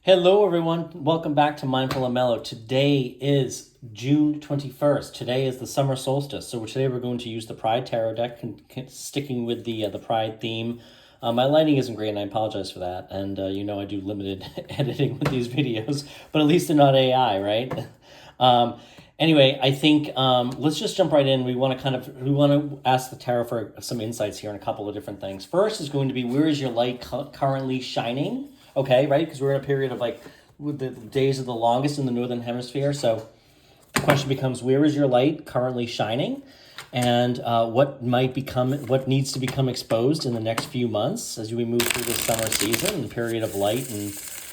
Hello, everyone. Welcome back to Mindful and Mellow. Today is June 21st. Today is the summer solstice. So today we're going to use the Pride Tarot deck, sticking with the Pride theme. My lighting isn't great, and I apologize for that. And I do limited editing with these videos, but at least they're not AI, right? Anyway, I think let's just jump right in. We want to ask the tarot for some insights here on a couple of different things. First is going to be, where is your light currently shining? Okay, right? Because we're in a period of with the days are the longest in the Northern Hemisphere. So the question becomes, where is your light currently shining? And what needs to become exposed in the next few months as we move through this summer season and period of light, and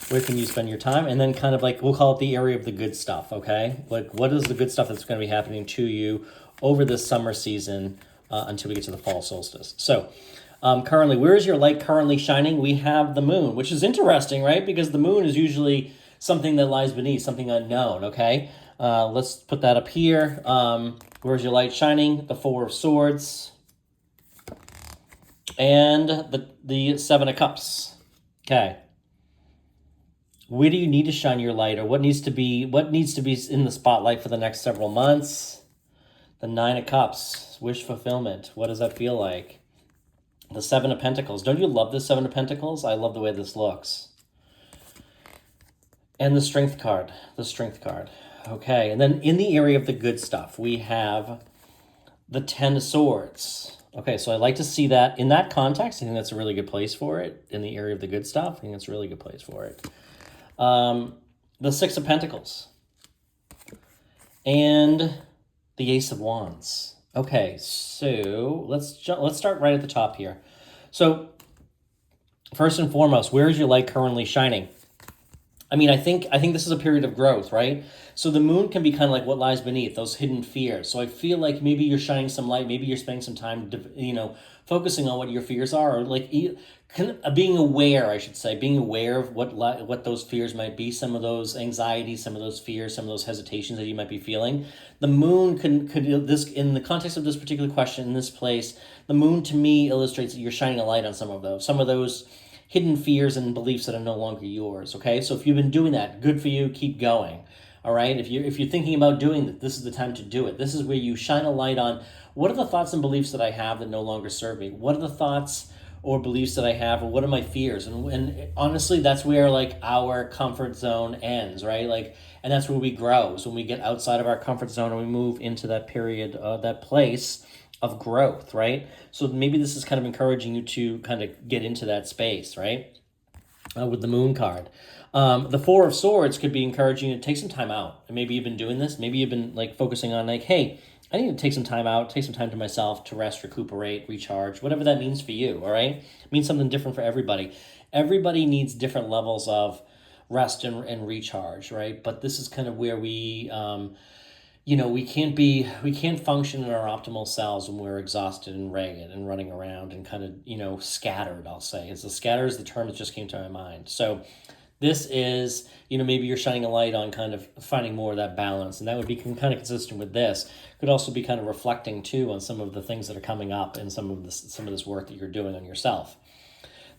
where can you spend your time? And then we'll call it the area of the good stuff, okay? What is the good stuff that's going to be happening to you over this summer season until we get to the fall solstice? So currently, where is your light currently shining? We have the moon, which is interesting, right? Because the moon is usually something that lies beneath, something unknown, okay? Let's put that up here. Where's your light shining? The Four of Swords. And the Seven of Cups. Okay. Where do you need to shine your light, or what needs to be in the spotlight for the next several months? The Nine of Cups, wish fulfillment. What does that feel like? The Seven of Pentacles. Don't you love the Seven of Pentacles? I love the way this looks. And the Strength card. The Strength card. Okay, and then in the area of the good stuff, we have the Ten of Swords. Okay, so I like to see that in that context. I think that's a really good place for it. In the area of the good stuff, I think that's a really good place for it. The Six of Pentacles. And the Ace of Wands. Okay, so let's start right at the top here. So first and foremost, where is your light currently shining? I mean, I think this is a period of growth, right? So the moon can be kind of like what lies beneath, those hidden fears. So I feel like maybe you're shining some light, maybe you're spending some time, focusing on what your fears are, or being aware, I should say, being aware of what those fears might be, some of those anxieties, some of those fears, some of those hesitations that you might be feeling. The moon could this, in the context of this particular question, in this place, the moon to me illustrates that you're shining a light on some of those hidden fears and beliefs that are no longer yours, okay? So if you've been doing that, good for you, keep going, all right? If you're thinking about doing that, this is the time to do it. This is where you shine a light on, what are the thoughts and beliefs that I have that no longer serve me? What are the thoughts or beliefs that I have, or what are my fears? And honestly, that's where our comfort zone ends, right? And that's where we grow. So when we get outside of our comfort zone and we move into that period, that place of growth, right? So maybe this is kind of encouraging you to kind of get into that space, right? With the Moon card. The Four of Swords could be encouraging you to take some time out. And maybe you've been doing this. Maybe you've been focusing on hey, I need to take some time out, take some time to myself to rest, recuperate, recharge, whatever that means for you, all right? It means something different for everybody. Everybody needs different levels of rest and recharge, right? But this is kind of where we we can't function in our optimal selves when we're exhausted and ragged and running around and kind of, scattered, I'll say. Scatter is the term that just came to my mind. So this is, maybe you're shining a light on kind of finding more of that balance. And that would be kind of consistent with this. Could also be kind of reflecting too on some of the things that are coming up in some of this work that you're doing on yourself.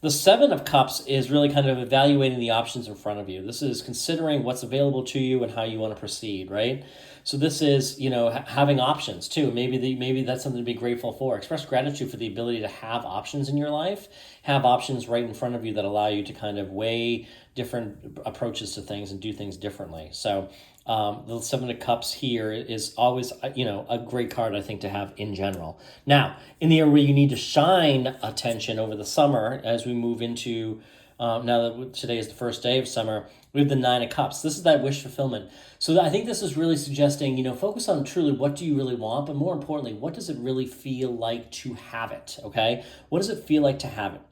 The Seven of Cups is really kind of evaluating the options in front of you. This is considering what's available to you and how you want to proceed, right? So this is, having options too. Maybe that's something to be grateful for. Express gratitude for the ability to have options in your life, have options right in front of you that allow you to kind of weigh different approaches to things and do things differently. So the Seven of Cups here is always, a great card, I think, to have in general. Now, in the area where you need to shine attention over the summer, as we move into, now that today is the first day of summer, we have the Nine of Cups. This is that wish fulfillment. So I think this is really suggesting, focus on truly what do you really want, but more importantly, what does it really feel like to have it, okay? What does it feel like to have it?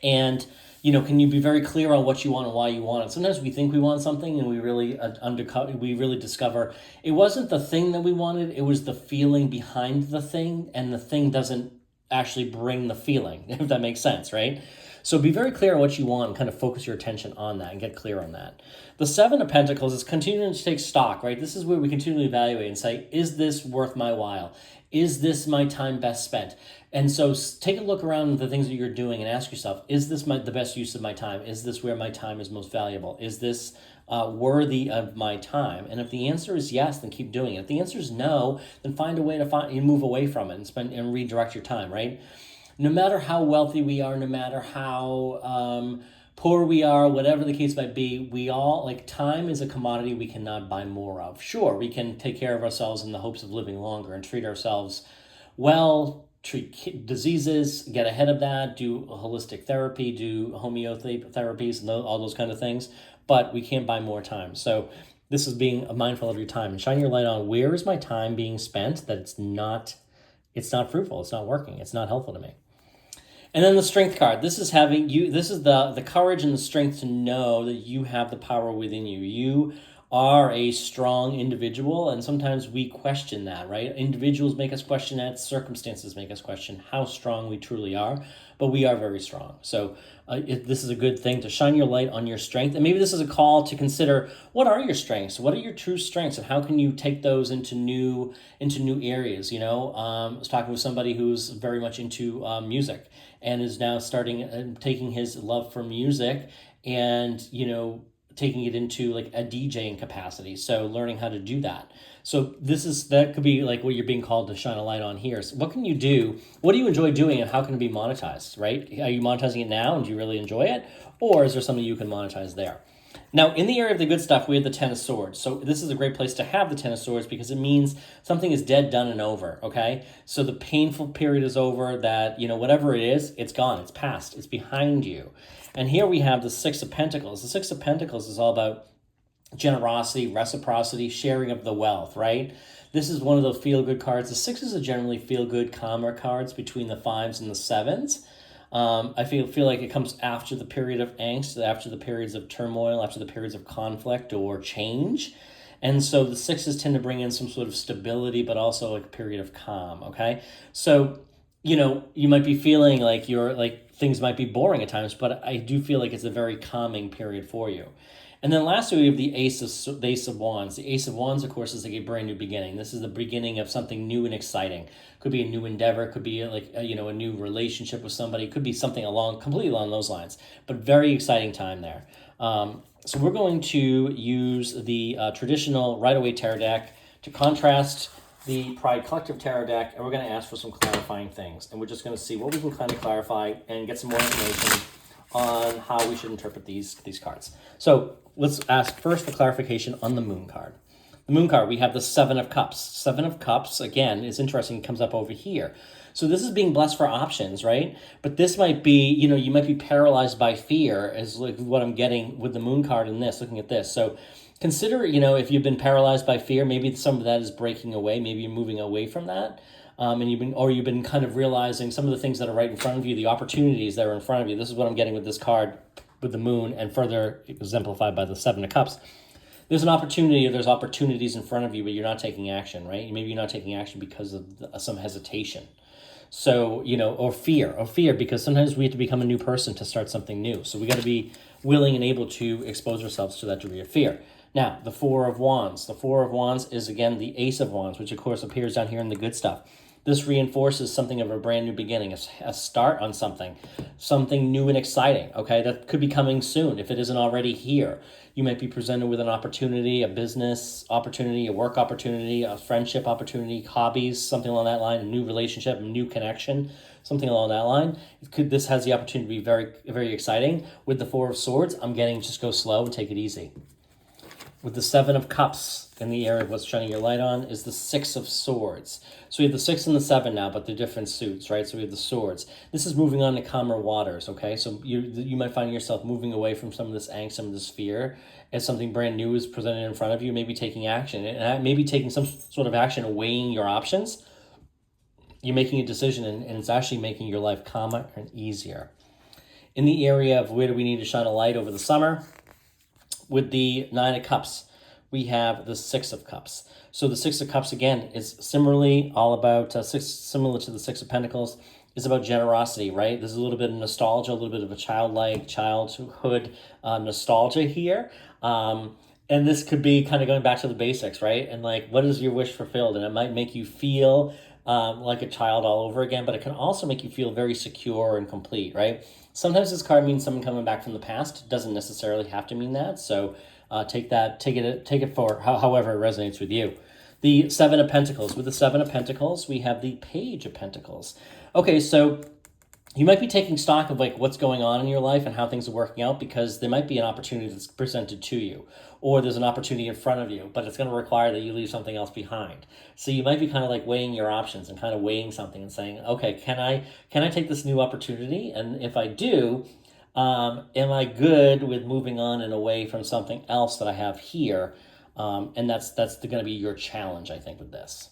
And can you be very clear on what you want and why you want it? Sometimes we think we want something and we really discover it wasn't the thing that we wanted, it was the feeling behind the thing, and the thing doesn't actually bring the feeling, if that makes sense, right? So be very clear on what you want and kind of focus your attention on that and get clear on that. The Seven of Pentacles is continuing to take stock, right? This is where we continually evaluate and say, is this worth my while? Is this my time best spent? And so take a look around at the things that you're doing and ask yourself, is this the best use of my time? Is this where my time is most valuable? Is this worthy of my time? And if the answer is yes, then keep doing it. If the answer is no, then find a way to move away from it and redirect your time, right? No matter how wealthy we are, no matter how poor we are, whatever the case might be, we all, like, time is a commodity we cannot buy more of. Sure, we can take care of ourselves in the hopes of living longer and treat ourselves well, treat diseases, get ahead of that, do holistic therapy, do homeopathy therapies, and all those kind of things, but we can't buy more time. So this is being mindful of your time and shine your light on, where is my time being spent that it's not fruitful, it's not working, it's not helpful to me. And then the Strength card. This is the courage and the strength to know that you have the power within you. You are a strong individual, and sometimes we question that, right? Individuals make us question that. Circumstances make us question how strong we truly are, but we are very strong. So this is a good thing to shine your light on your strength. And maybe this is a call to consider, what are your strengths? What are your true strengths? And how can you take those into new areas? I was talking with somebody who's very much into music and is now taking his love for music and, taking it into like a DJing capacity. So learning how to do that. So that could be like what you're being called to shine a light on here. So what can you do? What do you enjoy doing, and how can it be monetized, right? Are you monetizing it now and do you really enjoy it? Or is there something you can monetize there? Now, in the area of the good stuff, we have the Ten of Swords. So this is a great place to have the Ten of Swords because it means something is dead, done, and over, okay? So the painful period is over, that, whatever it is, it's gone, it's past, it's behind you. And here we have the Six of Pentacles. The Six of Pentacles is all about generosity, reciprocity, sharing of the wealth, right? This is one of those feel-good cards. The sixes are generally feel-good, calmer cards between the fives and the sevens. I feel like it comes after the period of angst, after the periods of turmoil, after the periods of conflict or change. And so the sixes tend to bring in some sort of stability, but also like a period of calm, okay? So, you might be feeling like things might be boring at times, but I do feel like it's a very calming period for you. And then lastly, we have the Ace of Wands. The Ace of Wands, of course, is like a brand new beginning. This is the beginning of something new and exciting. Could be a new endeavor. Could be like a new relationship with somebody. Could be something completely along those lines. But very exciting time there. So we're going to use the traditional Rider-Waite Tarot deck to contrast the Pride Collective Tarot deck, and we're going to ask for some clarifying things. And we're just going to see what we can kind of clarify and get some more information on how we should interpret these cards. So let's ask first for clarification on the Moon card. The Moon card, we have the Seven of Cups. Seven of Cups, again, is interesting, comes up over here. So this is being blessed for options, right? But this might be, you might be paralyzed by fear, is like what I'm getting with the Moon card in this, looking at this. So consider, if you've been paralyzed by fear, maybe some of that is breaking away. Maybe you're moving away from that. And you've been kind of realizing some of the things that are right in front of you, the opportunities that are in front of you. This is what I'm getting with this card, with the Moon, and further exemplified by the Seven of Cups. There's an opportunity, or there's opportunities in front of you, but you're not taking action, right? Maybe you're not taking action because of some hesitation. So, or fear, because sometimes we have to become a new person to start something new. So we got to be willing and able to expose ourselves to that degree of fear. Now, the Four of Wands. The Four of Wands is, again, the Ace of Wands, which, of course, appears down here in the good stuff. This reinforces something of a brand new beginning, a start on something new and exciting, okay? That could be coming soon if it isn't already here. You might be presented with an opportunity, a business opportunity, a work opportunity, a friendship opportunity, hobbies, something along that line, a new relationship, a new connection, something along that line. This has the opportunity to be very, very exciting. With the Four of Swords, I'm getting just go slow and take it easy. With the Seven of Cups, in the area of what's shining your light on, is the Six of Swords. So we have the 6 and the 7 now, but they're different suits, right? So we have the swords. This is moving on to calmer waters, okay? So you might find yourself moving away from some of this angst, some of this fear, as something brand new is presented in front of you, maybe taking action, and maybe taking some sort of action, weighing your options. You're making a decision, and it's actually making your life calmer and easier. In the area of where do we need to shine a light over the summer, with the 9 of Cups, we have the 6 of Cups. So the 6 of Cups, again, is similarly all about, similar to the 6 of Pentacles. is about generosity, right? There's a little bit of nostalgia, a little bit of a childhood nostalgia here. And this could be kind of going back to the basics, right? And like, what is your wish fulfilled? And it might make you feel like a child all over again, but it can also make you feel very secure and complete, right? Sometimes this card means someone coming back from the past. It doesn't necessarily have to mean that. So take it for however it resonates with you. The Seven of Pentacles. With the Seven of Pentacles, we have the Page of Pentacles. Okay, so you might be taking stock of like what's going on in your life and how things are working out, because there might be an opportunity that's presented to you, or there's an opportunity in front of you, but it's going to require that you leave something else behind. So you might be kind of like weighing your options and kind of weighing something and saying, okay, can I take this new opportunity? And if I do, am I good with moving on and away from something else that I have here? And that's going to be your challenge, I think, with this.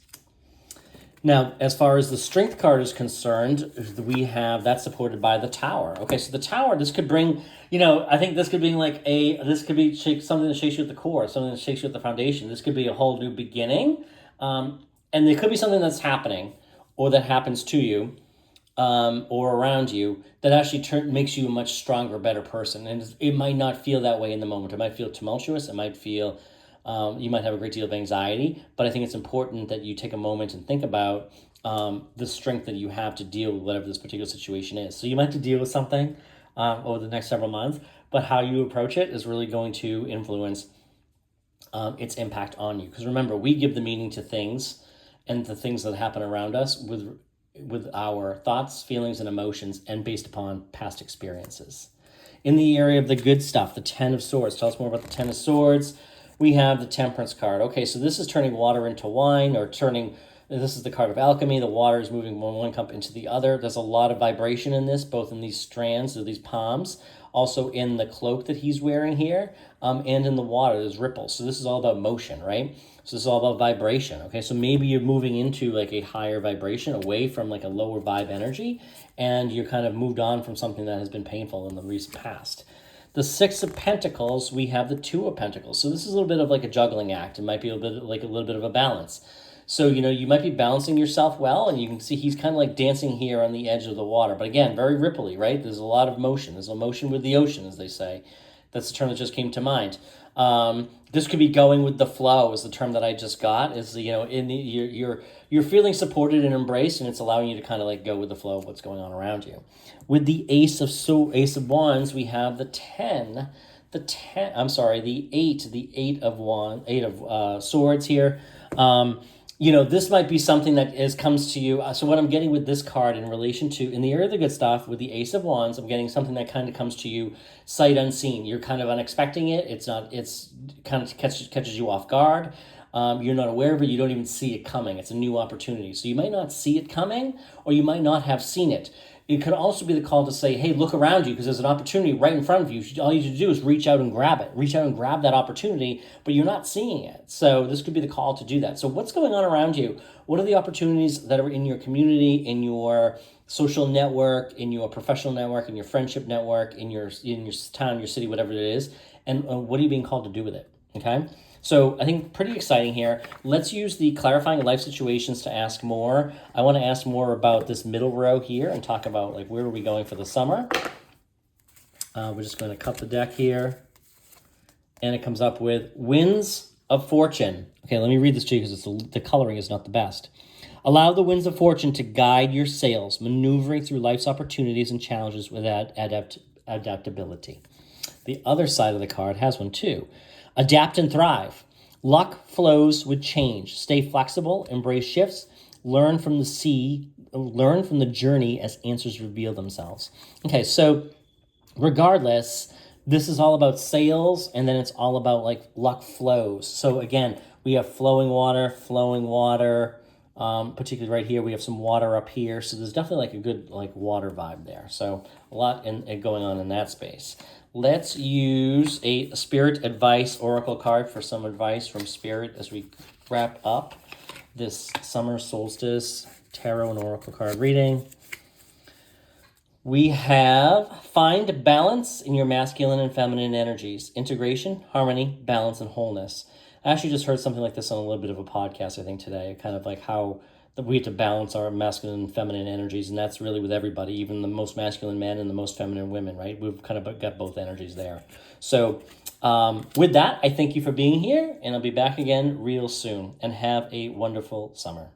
Now, as far as the Strength card is concerned, we have that supported by the Tower. Okay, so the Tower, this could bring, I think this could be this could be something that shakes you at the core, something that shakes you at the foundation. This could be a whole new beginning. And there could be something that's happening or that happens to you or around you that actually makes you a much stronger, better person. And it might not feel that way in the moment. It might feel tumultuous. It might feel... you might have a great deal of anxiety, but I think it's important that you take a moment and think about the strength that you have to deal with whatever this particular situation is. So you might have to deal with something over the next several months, but how you approach it is really going to influence its impact on you. Because remember, we give the meaning to things and the things that happen around us with our thoughts, feelings, and emotions, and based upon past experiences. In the area of the good stuff, the Ten of Swords. Tell us more about the Ten of Swords. We have the Temperance card. Okay, so this is turning water into wine, or this is the card of alchemy. The water is moving from one cup into the other. There's a lot of vibration in this, both in these strands or these palms, also in the cloak that he's wearing here, and in the water. There's ripples. So this is all about motion, right? So this is all about vibration. Okay, so maybe you're moving into like a higher vibration, away from like a lower vibe energy, and you're kind of moved on from something that has been painful in the recent past. The Six of Pentacles, we have the Two of Pentacles. So this is a little bit of like a juggling act. It might be a little bit of a balance. So, you might be balancing yourself well, and you can see he's kind of like dancing here on the edge of the water. But again, very ripply, right? There's a lot of motion. There's a motion with the ocean, as they say. That's the term that just came to mind. This could be going with the flow, is the term that I just got. Is you're feeling supported and embraced, and it's allowing you to kind of like go with the flow of what's going on around you. With the Ace of Wands, we have the Eight of Swords here. This might be something that comes to you. So what I'm getting with this card in relation to, in the area of the good stuff, with the Ace of Wands, I'm getting something that kind of comes to you sight unseen. You're kind of unexpecting it. It's kind of catches you off guard. You're not aware of it. You don't even see it coming. It's a new opportunity. So you might not see it coming, or you might not have seen it. It could also be the call to say, hey, look around you, because there's an opportunity right in front of you. All you need to do is reach out and grab it. Reach out and grab that opportunity, but you're not seeing it. So this could be the call to do that. So what's going on around you? What are the opportunities that are in your community, in your social network, in your professional network, in your friendship network, in your town, your city, whatever it is? And what are you being called to do with it? Okay? So I think pretty exciting here. Let's use the clarifying life situations to ask more. I want to ask more about this middle row here and talk about like where are we going for the summer. We're just going to cut the deck here. And it comes up with Winds of Fortune. Okay, let me read this to you because the coloring is not the best. Allow the winds of fortune to guide your sails, maneuvering through life's opportunities and challenges with adaptability. The other side of the card has one too. Adapt and thrive. Luck flows with change. Stay flexible, embrace shifts, learn from the journey as answers reveal themselves. Okay, so regardless, this is all about sales, and then it's all about like luck flows. So again, we have flowing water, particularly right here. We have some water up here. So there's definitely like a good like water vibe there. So a lot going on in that space. Let's use a Spirit Advice Oracle card for some advice from Spirit as we wrap up this summer solstice tarot and oracle card reading. We have find balance in your masculine and feminine energies. Integration, harmony, balance, and wholeness. I actually just heard something like this on a little bit of a podcast, I think, today. Kind of like how that we have to balance our masculine and feminine energies, and that's really with everybody, even the most masculine men and the most feminine women, right? We've kind of got both energies there. So with that, I thank you for being here, and I'll be back again real soon, and have a wonderful summer.